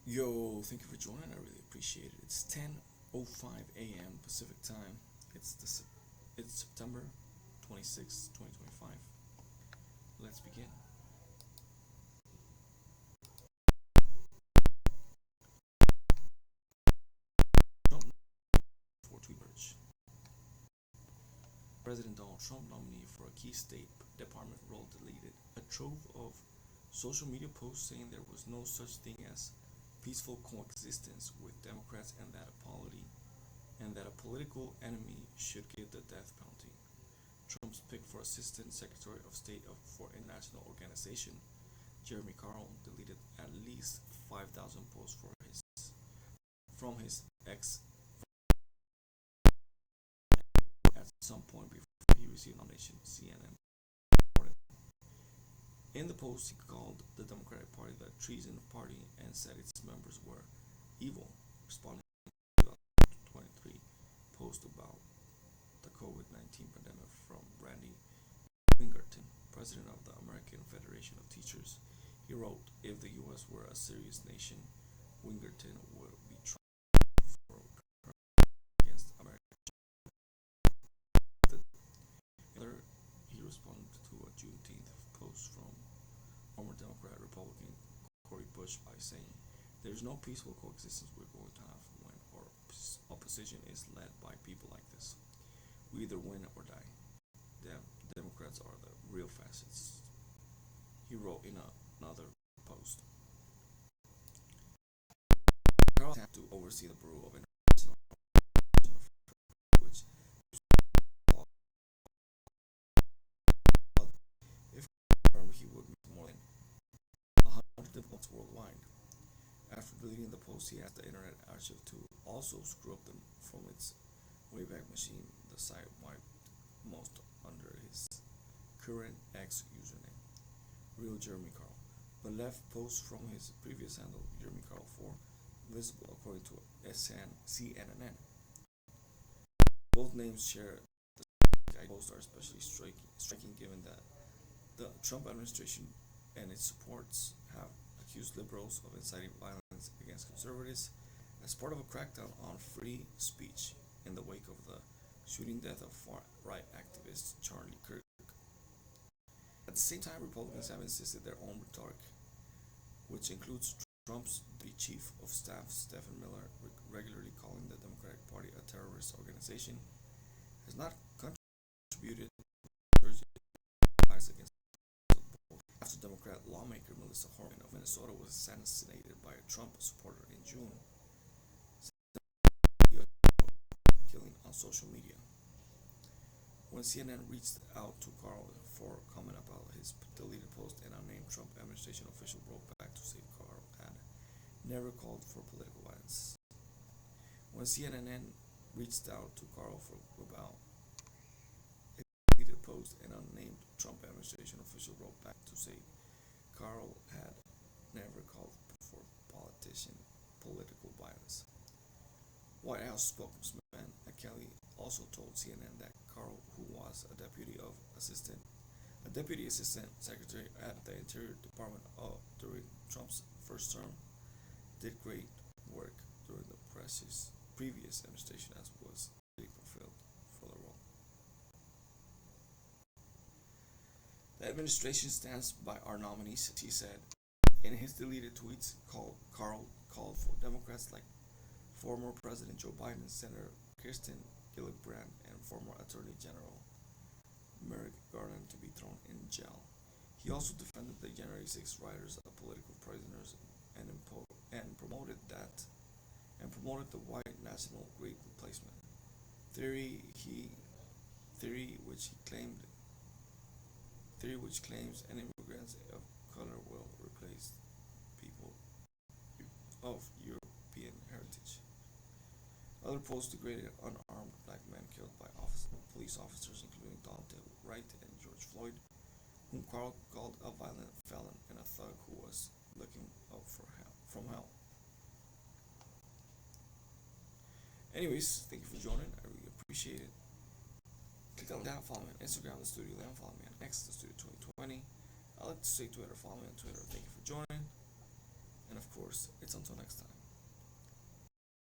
Yo, thank you for joining. I really appreciate it. It's 10:05 a.m. Pacific time. It's September 26, 2025. Let's begin. Trump for Purge. President Donald Trump, nominee for a key State Department role, deleted a trove of social media posts saying there was no such thing as peaceful coexistence with Democrats and that a political enemy should get the death penalty. Trump's pick for Assistant Secretary of State for a national organization, Jeremy Carl, deleted at least 5,000 posts from his ex at some point before he received nomination. CNN reported. In the post, he called the Democratic Party the treason party and said its members were evil, responding to the 2023 post about the COVID-19 pandemic from Randy Wingerton, president of the American Federation of Teachers. He wrote, "If the U.S. were a serious nation, Wingerton would be trying for against America." He responded to a Juneteenth post from former Democrat Republican Cory Bush by saying, "There's no peaceful coexistence we're going to have when our opposition is led by people like this. We either win or die. The Democrats are the real fascists," he wrote in another post. Carl had to oversee the Bureau of International which if confirmed he would make more than 100 diplomats worldwide. After deleting the post, he asked the Internet Archive to also screw up them from its Wayback Machine. The site wiped most under his current X username, real Jeremy Carl, but left posts from his previous handle, Jeremy Carl 4, visible according to CNN. Both names share the posts are especially striking given that the Trump administration and its supports have accused liberals of inciting violence against conservatives as part of a crackdown on free speech in the wake of the shooting death of far-right activist Charlie Kirk. At the same time, Republicans have insisted their own rhetoric, which includes Trump's chief of staff Stephen Miller regularly calling the Democratic Party a terrorist organization, has not contributed to surging violence against after Democrat lawmaker Melissa Horman of Minnesota was assassinated by a Trump supporter in June, killing on social media. When CNN reached out to Carl for comment about his deleted post, an unnamed Trump administration official wrote back to say Carl had never called for political violence. When CNN reached out to Carl for about a deleted post, an unnamed Trump administration official wrote back to say Carl had never called for political violence. White House spokesman Kelly also told CNN that Carl, who was a deputy assistant secretary at the Interior Department during Trump's first term, did great work during the previous administration as was fulfilled for the role. The administration stands by our nominees, he said. In his deleted tweets, Carl called for Democrats like former President Joe Biden, Senator Kirsten Gillibrand, and former Attorney General Merrick Garland to be thrown in jail. He also defended the January 6 rioters as political prisoners and promoted the white national great replacement theory, which claims any immigrants of color will replace people of European heritage. Other posts degraded unarmed black men killed by police officers, including Dante Wright and George Floyd, whom Carl called a violent felon and a thug who was looking up from hell. Anyways, thank you for joining. I really appreciate it. Click on that, follow me on Instagram, the Studio Lamb, follow me on X, the Studio 2020. I like to say Twitter, follow me on Twitter. Thank you for joining. And of course, course, it's until next time.